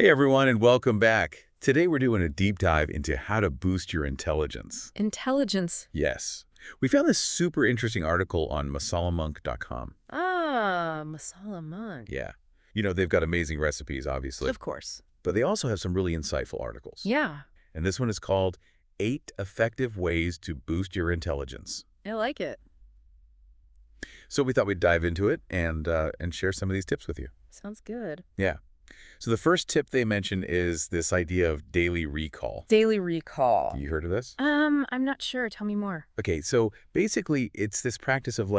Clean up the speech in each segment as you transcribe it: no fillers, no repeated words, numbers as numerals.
Hey everyone, and welcome back. Today we're doing a deep dive into how to boost your intelligence. Intelligence. Yes. We found this super interesting article on masalamonk.com. Ah, masala monk. Yeah. They've got amazing recipes, obviously, Of course. but they also have some really insightful articles. Yeah, And this one is called 8 Effective Ways to Boost Your Intelligence. I like it. So we thought we'd dive into it and share some of these tips with you. Sounds good. Yeah. So the first tip they mention is this idea of daily recall. Daily recall. You heard of this? I'm not sure. Tell me more. Okay, so basically it's this practice of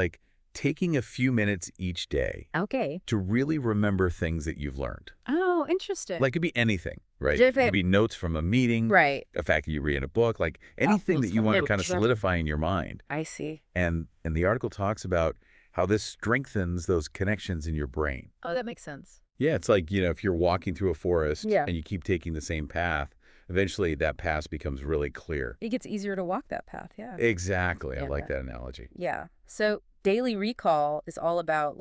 taking a few minutes each day Okay. to really remember things that you've learned. Oh, interesting. Like it could be anything, right? If It could be notes from a meeting, right. a fact that you read in a book, like anything that you want to kind of Sure. solidify in your mind. I see. And the article talks about how this strengthens those connections in your brain. Oh, that makes sense. Yeah, it's like, if you're walking through a forest Yeah. and you keep taking the same path, eventually that path becomes really clear. It gets easier to walk that path. Yeah. Exactly. I Yeah. like that analogy. Yeah. So daily recall is all about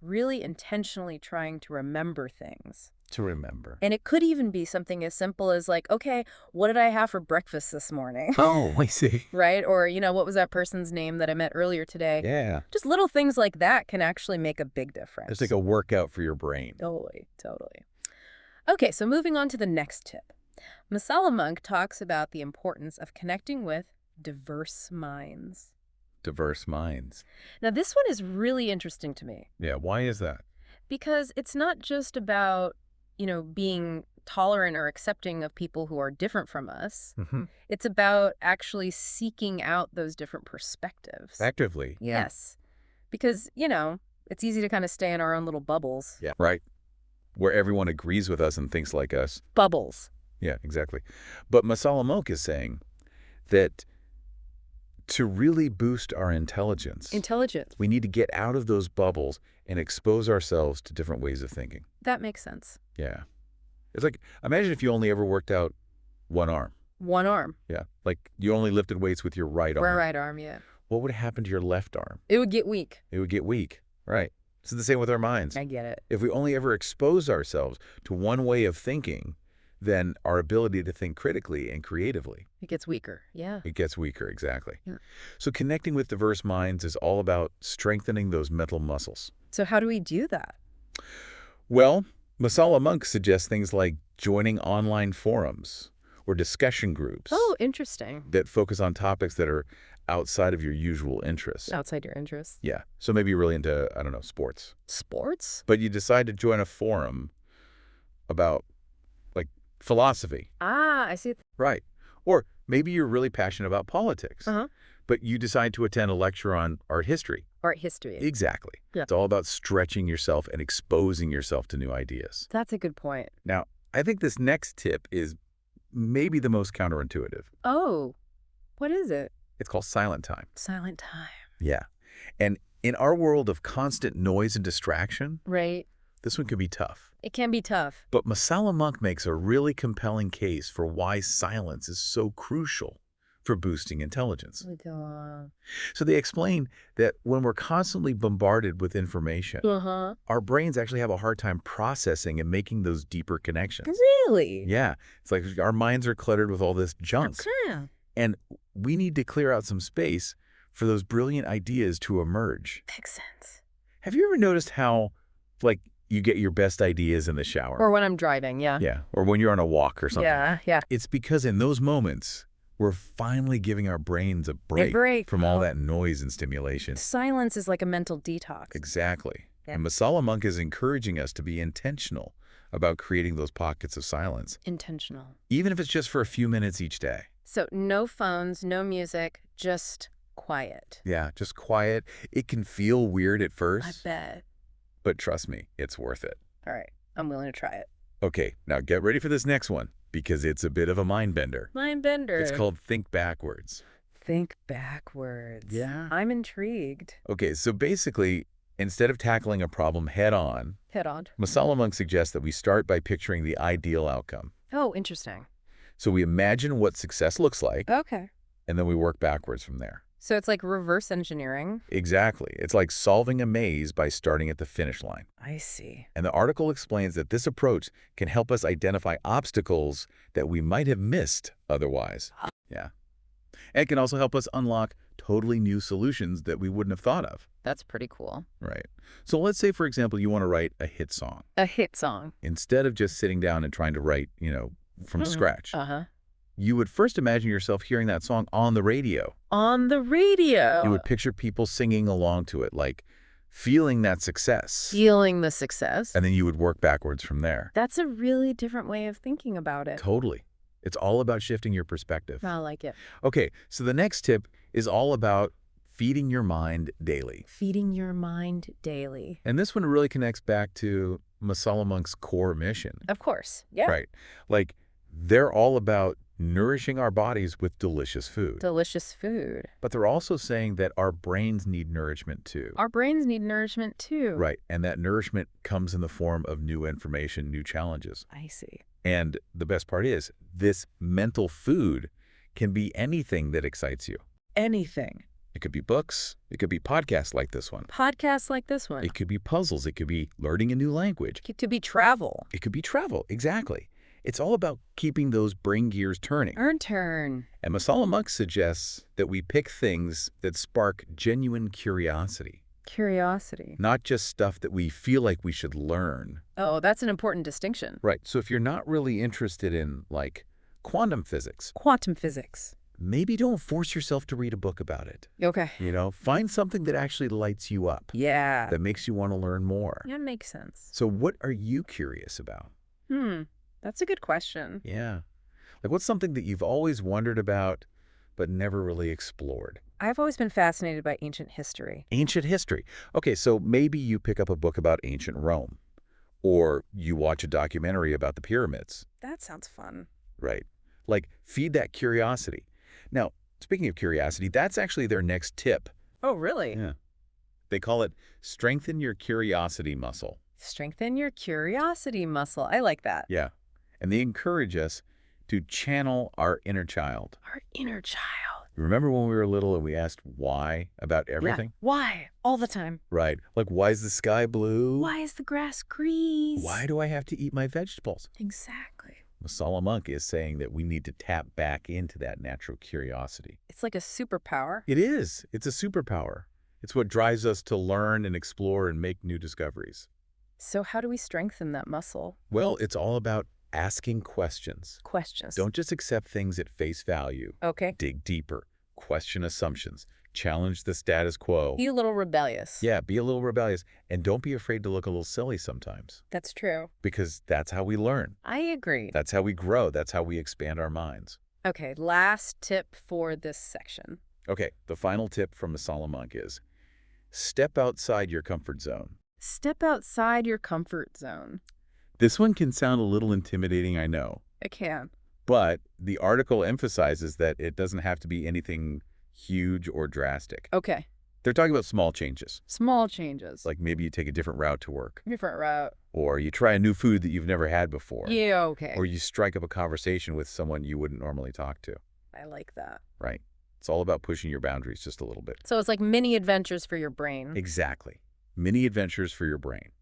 really intentionally trying to remember things. To remember. And it could even be something as simple as okay, what did I have for breakfast this morning? Oh, I see. Right? Or, what was that person's name that I met earlier today? Yeah. Just little things like that can actually make a big difference. It's like a workout for your brain. Totally, totally. Okay, so moving on to the next tip. Masala Monk talks about the importance of connecting with diverse minds. Diverse minds. Now, this one is really interesting to me Yeah, why is that? because it's not just about, being tolerant or accepting of people who are different from us. Mm-hmm. It's about actually seeking out those different perspectives. Actively. Yes. Because, it's easy to kind of stay in our own little bubbles. Yeah. Right. Where everyone agrees with us and thinks like us. Bubbles. Yeah, exactly. But Masala Monk is saying that to really boost our intelligence, we need to get out of those bubbles and expose ourselves to different ways of thinking. That makes sense. Yeah. It's like, imagine if you only ever worked out one arm. One arm. Yeah. Like you only lifted weights with your right arm. Right arm, yeah. What would happen to your left arm? It would get weak. It would get weak. Right. It's the same with our minds. I get it. If we only ever expose ourselves to one way of thinking, then our ability to think critically and creatively, It gets weaker. Yeah. it gets weaker. Exactly. Yeah. So connecting with diverse minds is all about strengthening those mental muscles. So how do we do that? Well, Masala Monk suggests things like joining online forums or discussion groups Oh, interesting. that focus on topics that are outside of your usual interests. Outside your interests. Yeah. So maybe you're really into, I don't know, sports, Sports? but you decide to join a forum about philosophy. Ah, I see. Right. Or maybe you're really passionate about politics, Uh-huh. but you decide to attend a lecture on art history. Art history. Exactly. Yeah. It's all about stretching yourself and exposing yourself to new ideas. That's a good point. Now, I think this next tip is maybe the most counterintuitive. Oh, what is it? It's called silent time. Silent time. Yeah. And in our world of constant noise and distraction, Right. this one can be tough. It can be tough. But Masala Monk makes a really compelling case for why silence is so crucial for boosting intelligence. So they explain that when we're constantly bombarded with information, Uh-huh. our brains actually have a hard time processing and making those deeper connections. Really? Yeah, it's like our minds are cluttered with all this junk, Yeah. and we need to clear out some space for those brilliant ideas to emerge. Makes sense. Have you ever noticed how, you get your best ideas in the shower? Or when I'm driving, yeah. Yeah, or when you're on a walk or something. Yeah. It's because in those moments, we're finally giving our brains a break, break. from all Oh. that noise and stimulation. Silence is like a mental detox. Exactly. Yeah. And Masala Monk is encouraging us to be intentional about creating those pockets of silence, Intentional. even if it's just for a few minutes each day. So no phones, no music, just quiet. Yeah, just quiet. It can feel weird at I first, bet. but trust me, it's worth it. All right. I'm willing to try it. Okay, now get ready for this next one, because it's a bit of a mind bender. Mind bender. It's called Think Backwards. Think backwards. Yeah. I'm intrigued. Okay, so basically, instead of tackling a problem head on, Head on. Masala Monk suggests that we start by picturing the ideal outcome. Oh, interesting. So we imagine what success looks like, Okay. and then we work backwards from there. So it's like reverse engineering? Exactly. It's like solving a maze by starting at the finish line. I see. And the article explains that this approach can help us identify obstacles that we might have missed otherwise. Yeah. And it can also help us unlock totally new solutions that we wouldn't have thought of. That's pretty cool. Right. So let's say, for example, you want to write a hit song. A hit song. Instead of just sitting down and trying to write, from scratch. Uh-huh. You would first imagine yourself hearing that song on the radio. On the radio. You would picture people singing along to it, like feeling that success. Feeling the success. And then you would work backwards from there. That's a really different way of thinking about it. Totally. It's all about shifting your perspective. I like it. Okay, so the next tip is all about feeding your mind daily. Feeding your mind daily. And this one really connects back to Masala Monk's core mission. Of course. Yeah. Right. Like, they're all about nourishing our bodies with delicious food. Delicious food. But they're also saying that our brains need nourishment too. Our brains need nourishment too. Right. And that nourishment comes in the form of new information, new challenges. I see. And the best part is, this mental food can be anything that excites you. Anything. It could be books. It could be podcasts like this one. Podcasts like this one. It could be puzzles. It could be learning a new language. It could be travel. It could be travel. Exactly. It's all about keeping those brain gears turning. Turn. And Masala Monk suggests that we pick things that spark genuine curiosity. Curiosity. Not just stuff that we feel like we should learn. Oh, that's an important distinction. Right. So if you're not really interested in, like, quantum physics, Quantum physics. maybe don't force yourself to read a book about it. Okay. Find something that actually lights you up, Yeah. that makes you want to learn more. That makes sense. So what are you curious about? That's a good question. Yeah. Like, what's something that you've always wondered about but never really explored? I've always been fascinated by ancient history. Ancient history. Okay, so maybe you pick up a book about ancient Rome, or you watch a documentary about the pyramids. That sounds fun. Right. Like, feed that curiosity. Now, speaking of curiosity, that's actually their next tip. Oh, really? Yeah. They call it strengthen your curiosity muscle. Strengthen your curiosity muscle. I like that. Yeah. And they encourage us to channel our inner child. Our inner child. Remember when we were little and we asked why about everything? Yeah. Why? All the time. Right. Like, why is the sky blue? Why is the grass green? Why do I have to eat my vegetables? Exactly. Masala Monk is saying that we need to tap back into that natural curiosity. It's like a superpower. It is. It's a superpower. It's what drives us to learn and explore and make new discoveries. So how do we strengthen that muscle? Well, it's all about asking questions. Questions. Don't just accept things at face value. Okay. Dig deeper. Question assumptions. Challenge the status quo. Be a little rebellious. Yeah, be a little rebellious. And don't be afraid to look a little silly sometimes. That's true. Because that's how we learn. I agree. That's how we grow. That's how we expand our minds. Okay, last tip for this section. Okay, the final tip from Masala Monk is step outside your comfort zone. Step outside your comfort zone. This one can sound a little intimidating, I know. It can. But the article emphasizes that it doesn't have to be anything huge or drastic. Okay. They're talking about small changes. Small changes. Like maybe you take a different route to work. Different route. Or you try a new food that you've never had before. Yeah, okay. Or you strike up a conversation with someone you wouldn't normally talk to. I like that. Right. It's all about pushing your boundaries just a little bit. So it's like mini adventures for your brain. Exactly. Mini adventures for your brain.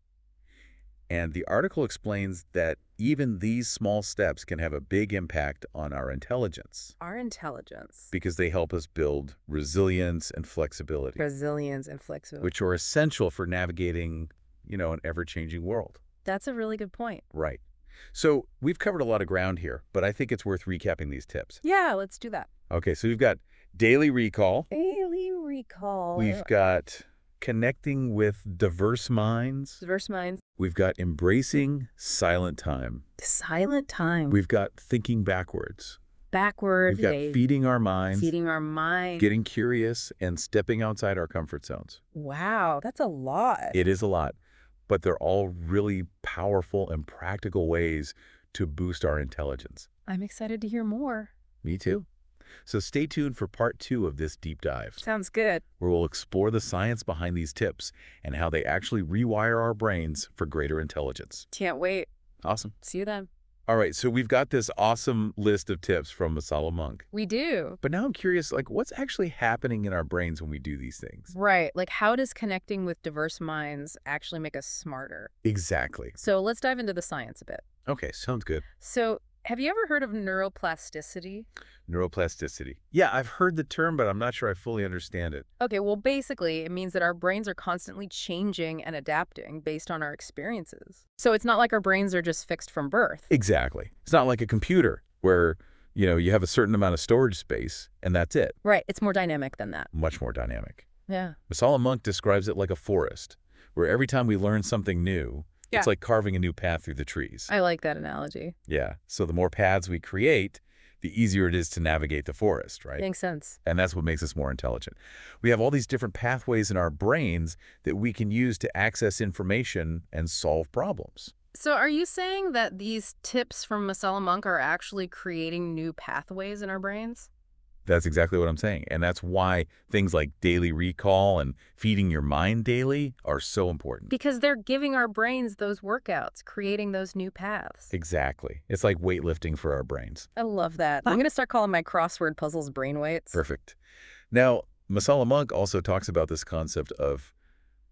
And the article explains that even these small steps can have a big impact on our intelligence. Our intelligence. Because they help us build resilience and flexibility. Resilience and flexibility. Which are essential for navigating, an ever-changing world. That's a really good point. Right. So we've covered a lot of ground here, but I think it's worth recapping these tips. Yeah, let's do that. Okay, so we've got daily recall. Daily recall. We've got connecting with diverse minds. Diverse minds. We've got embracing silent time. Silent time. We've got thinking backwards. Backward. We've got feeding our minds. Feeding our mind. Getting curious and stepping outside our comfort zones. Wow, that's a lot. It is a lot, but they're all really powerful and practical ways to boost our intelligence. I'm excited to hear more. Me too. So stay tuned for part 2 of this deep dive. Sounds good. Where we'll explore the science behind these tips and how they actually rewire our brains for greater intelligence. Can't wait. Awesome. See you then. All right, so we've got this awesome list of tips from Masala Monk. We do. But now I'm curious, like, what's actually happening in our brains when we do these things? Right. Like, how does connecting with diverse minds actually make us smarter? Exactly. So let's dive into the science a bit. Okay, sounds good. So have you ever heard of neuroplasticity? Neuroplasticity. Yeah, I've heard the term, but I'm not sure I fully understand it. Okay, well, basically, it means that our brains are constantly changing and adapting based on our experiences. So it's not like our brains are just fixed from birth. Exactly. It's not like a computer where, you have a certain amount of storage space, and that's it. Right. It's more dynamic than that. Much more dynamic. Yeah. Masala Monk describes it like a forest, where every time we learn something new, Yeah. it's like carving a new path through the trees. I like that analogy. Yeah, so the more paths we create, the easier it is to navigate the forest, right? Makes sense. And that's what makes us more intelligent. We have all these different pathways in our brains that we can use to access information and solve problems. So are you saying that these tips from Masala Monk are actually creating new pathways in our brains? That's exactly what I'm saying. And that's why things like daily recall and feeding your mind daily are so important. Because they're giving our brains those workouts, creating those new paths. Exactly. It's like weightlifting for our brains. I love that. I'm going to start calling my crossword puzzles brain weights. Perfect. Now, Masala Monk also talks about this concept of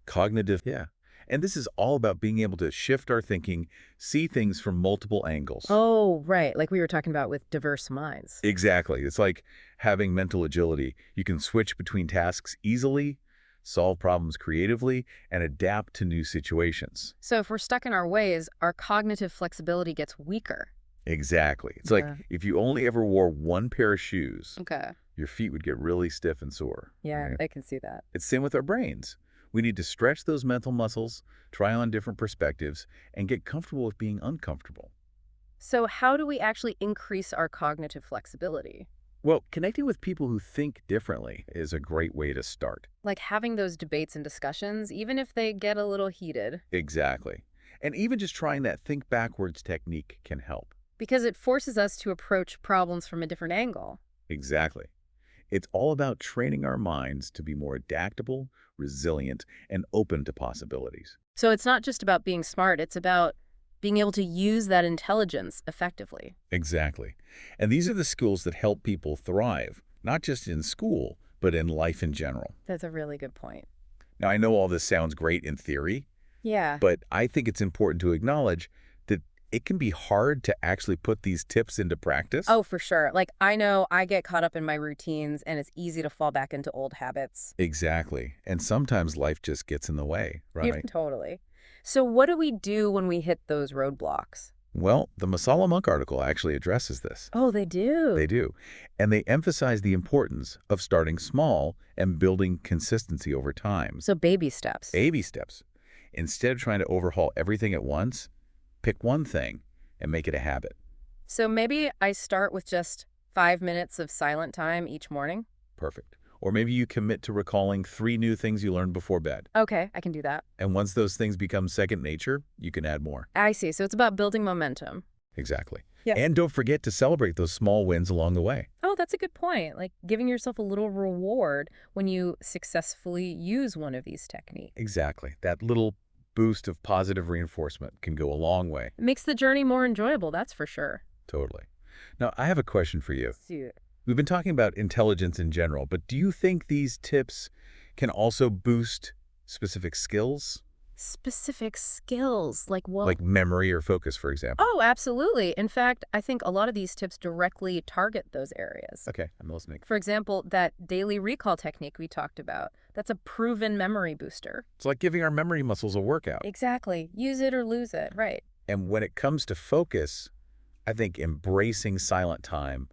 cognitive. Yeah. And this is all about being able to shift our thinking, see things from multiple angles. Oh, right. Like we were talking about with diverse minds. Exactly. It's like having mental agility. You can switch between tasks easily, solve problems creatively, and adapt to new situations. So if we're stuck in our ways, our cognitive flexibility gets weaker. Exactly. It's like Yeah. if you only ever wore one pair of shoes, Okay. your feet would get really stiff and sore. Yeah, right? I can see that. It's the same with our brains. We need to stretch those mental muscles, try on different perspectives, and get comfortable with being uncomfortable. So how do we actually increase our cognitive flexibility? Well, connecting with people who think differently is a great way to start. Like having those debates and discussions, even if they get a little heated, Exactly. And even just trying that think backwards technique can help. because it forces us to approach problems from a different angle. Exactly. It's all about training our minds to be more adaptable, resilient, and open to possibilities. So it's not just about being smart, it's about being able to use that intelligence effectively. Exactly. And these are the skills that help people thrive, not just in school, but in life in general. That's a really good point. Now, I know all this sounds great in theory, Yeah. but I think it's important to acknowledge that it can be hard to actually put these tips into practice. Oh, for sure. Like, I know I get caught up in my routines and it's easy to fall back into old habits. Exactly. And sometimes life just gets in the way, right? Totally. So what do we do when we hit those roadblocks? Well, the Masala Monk article actually addresses this. Oh, they do. They do. And they emphasize the importance of starting small and building consistency over time. So baby steps. Baby steps. Instead of trying to overhaul everything at once, pick one thing and make it a habit. So maybe I start with just 5 minutes of silent time each morning. Perfect. Or maybe you commit to recalling 3 new things you learned before bed. Okay, I can do that. And once those things become second nature, you can add more. I see. So it's about building momentum. Exactly. Yeah. And don't forget to celebrate those small wins along the way. Oh, that's a good point. Like giving yourself a little reward when you successfully use one of these techniques. Exactly. That little boost of positive reinforcement can go a long way. It makes the journey more enjoyable, that's for sure. Totally. Now, I have a question for you. See, We've been talking about intelligence in general, but do you think these tips can also boost specific skills? specific skills, like what? Like memory or focus, for example? Oh, absolutely. In fact, I think a lot of these tips directly target those areas. Okay, I'm listening. For example, that daily recall technique we talked about, that's a proven memory booster. It's like giving our memory muscles a workout. Exactly. Use it or lose it, right. And when it comes to focus, I think embracing silent time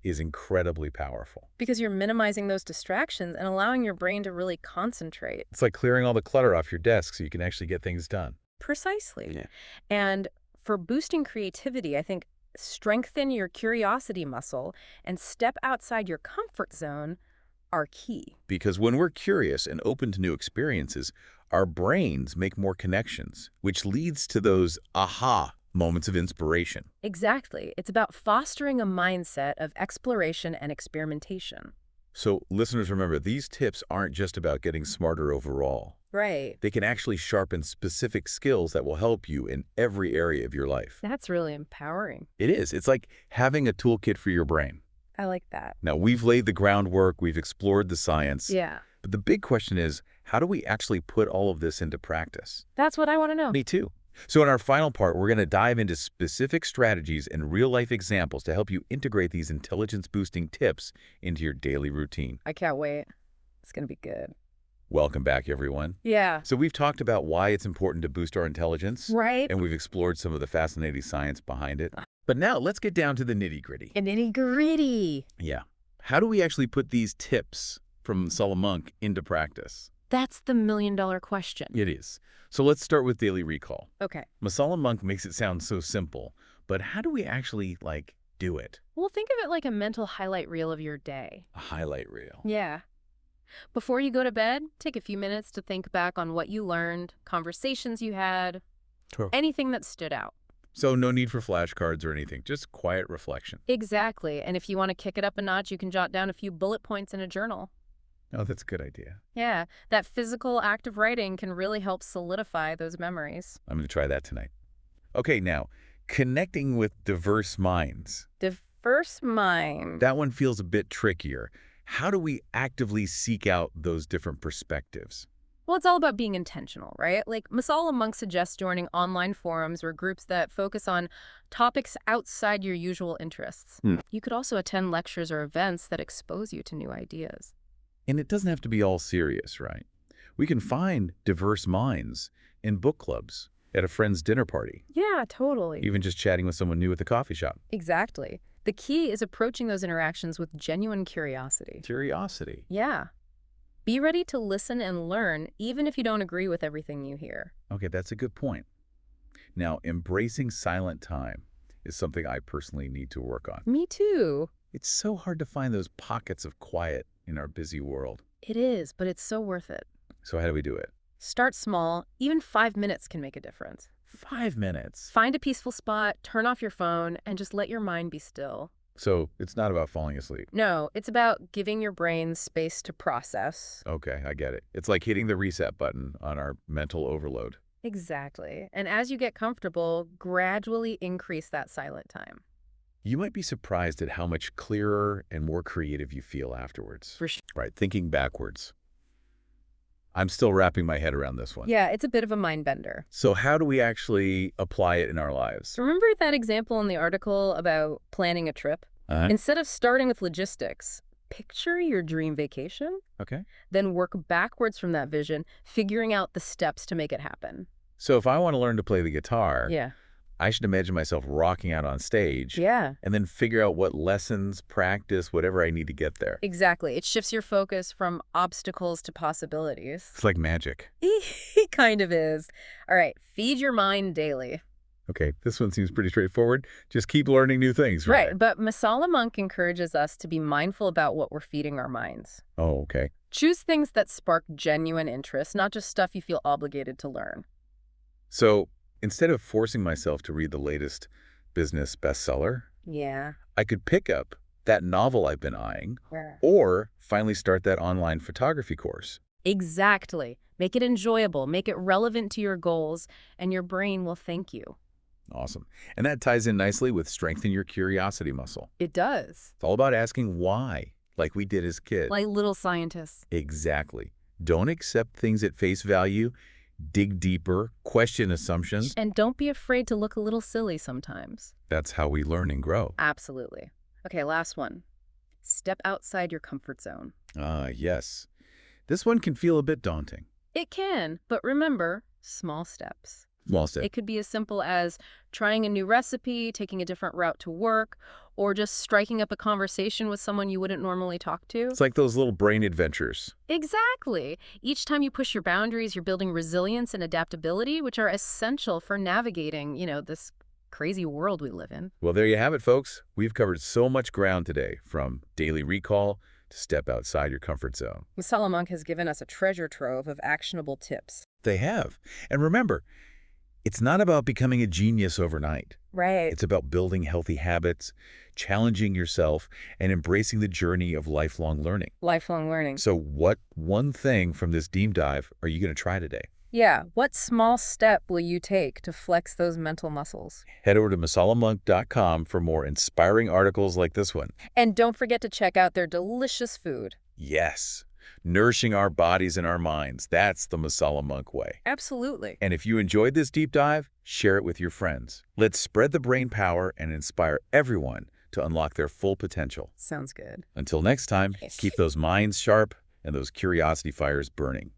is incredibly powerful. Because you're minimizing those distractions and allowing your brain to really concentrate. It's like clearing all the clutter off your desk so you can actually get things done. Precisely. Yeah. And for boosting creativity, I think strengthen your curiosity muscle and step outside your comfort zone are key. Because when we're curious and open to new experiences, our brains make more connections, which leads to those aha moments of inspiration. Exactly. It's about fostering a mindset of exploration and experimentation. So listeners, remember, these tips aren't just about getting smarter overall. Right. They can actually sharpen specific skills that will help you in every area of your life. That's really empowering. It is. It's like having a toolkit for your brain. I like that. Now, we've laid the groundwork, we've explored the science. Yeah. But the big question is, how do we actually put all of this into practice? That's what I want to know. Me too. So in our final part, we're going to dive into specific strategies and real-life examples to help you integrate these intelligence-boosting tips into your daily routine. I can't wait. It's going to be good. Welcome back, everyone. Yeah. So we've talked about why it's important to boost our intelligence. Right. And we've explored some of the fascinating science behind it. But now let's get down to the nitty-gritty. Nitty-gritty. Yeah. How do we actually put these tips from Masala Monk into practice? That's the million-dollar question. It is. So let's start with daily recall. Okay. Masala Monk makes it sound so simple, but how do we actually, do it? Well, think of it like a mental highlight reel of your day. A highlight reel. Yeah. Before you go to bed, take a few minutes to think back on what you learned, conversations you had, anything that stood out. So no need for flashcards or anything, just quiet reflection. Exactly. And if you want to kick it up a notch, you can jot down a few bullet points in a journal. Oh, that's a good idea. Yeah, that physical act of writing can really help solidify those memories. I'm going to try that tonight. Okay, now, connecting with diverse minds. Diverse mind. That one feels a bit trickier. How do we actively seek out those different perspectives? Well, it's all about being intentional, right? Like Masala Monk suggests joining online forums or groups that focus on topics outside your usual interests. You could also attend lectures or events that expose you to new ideas. And it doesn't have to be all serious, right? We can find diverse minds in book clubs, at a friend's dinner party. Yeah, totally. Even just chatting with someone new at the coffee shop. Exactly. The key is approaching those interactions with genuine curiosity. Curiosity. Yeah. Be ready to listen and learn, even if you don't agree with everything you hear. Okay, that's a good point. Now, embracing silent time is something I personally need to work on. Me too. It's so hard to find those pockets of quiet in our busy world. It is, but it's so worth it. So how do we do it? Start small. Even 5 minutes can make a difference. 5 minutes? Find a peaceful spot, turn off your phone, and just let your mind be still. So it's not about falling asleep. No, it's about giving your brain space to process. Okay, I get it. It's like hitting the reset button on our mental overload. Exactly. And as you get comfortable, gradually increase that silent time. You might be surprised at how much clearer and more creative you feel afterwards. For sure. Right, thinking backwards. I'm still wrapping my head around this one. Yeah, it's a bit of a mind bender. So how do we actually apply it in our lives? Remember that example in the article about planning a trip? Instead of starting with logistics, picture your dream vacation. Okay. Then work backwards from that vision, figuring out the steps to make it happen. So if I want to learn to play the guitar, Yeah. I should imagine myself rocking out on stage. Yeah. And then figure out what lessons, practice, whatever I need to get there. Exactly. It shifts your focus from obstacles to possibilities. It's like magic. It kind of is. All right. Feed your mind daily. Okay, this one seems pretty straightforward. Just keep learning new things, right? Right. But Masala Monk encourages us to be mindful about what we're feeding our minds. Oh, okay. Choose things that spark genuine interest, not just stuff you feel obligated to learn. So instead of forcing myself to read the latest business bestseller, Yeah. I could pick up that novel I've been eyeing Yeah. or finally start that online photography course. Exactly. Make it enjoyable, make it relevant to your goals, and your brain will thank you. Awesome. And that ties in nicely with strengthen your curiosity muscle. It does. It's all about asking why, like we did as kids. Like little scientists. Exactly. Don't accept things at face value. Dig deeper, question assumptions. And don't be afraid to look a little silly sometimes. That's how we learn and grow. Absolutely. Okay, last one. Step outside your comfort zone. Yes. This one can feel a bit daunting. It can, but remember, small steps. Small step. It could be as simple as trying a new recipe, taking a different route to work, or just striking up a conversation with someone you wouldn't normally talk to. It's like those little brain adventures. Exactly. Each time you push your boundaries, you're building resilience and adaptability, which are essential for navigating, this crazy world we live in. Well, there you have it, folks. We've covered so much ground today, from daily recall to step outside your comfort zone. Masala Monk has given us a treasure trove of actionable tips. They have. And remember, it's not about becoming a genius overnight. Right. It's about building healthy habits, challenging yourself, and embracing the journey of lifelong learning. Lifelong learning. So what one thing from this deep dive are you going to try today? Yeah. What small step will you take to flex those mental muscles? Head over to masalamonk.com for more inspiring articles like this one. And don't forget to check out their delicious food. Yes, nourishing our bodies and our minds. That's the Masala Monk way. Absolutely. And if you enjoyed this deep dive, share it with your friends. Let's spread the brain power and inspire everyone to unlock their full potential. Sounds good. Until next time, keep those minds sharp and those curiosity fires burning.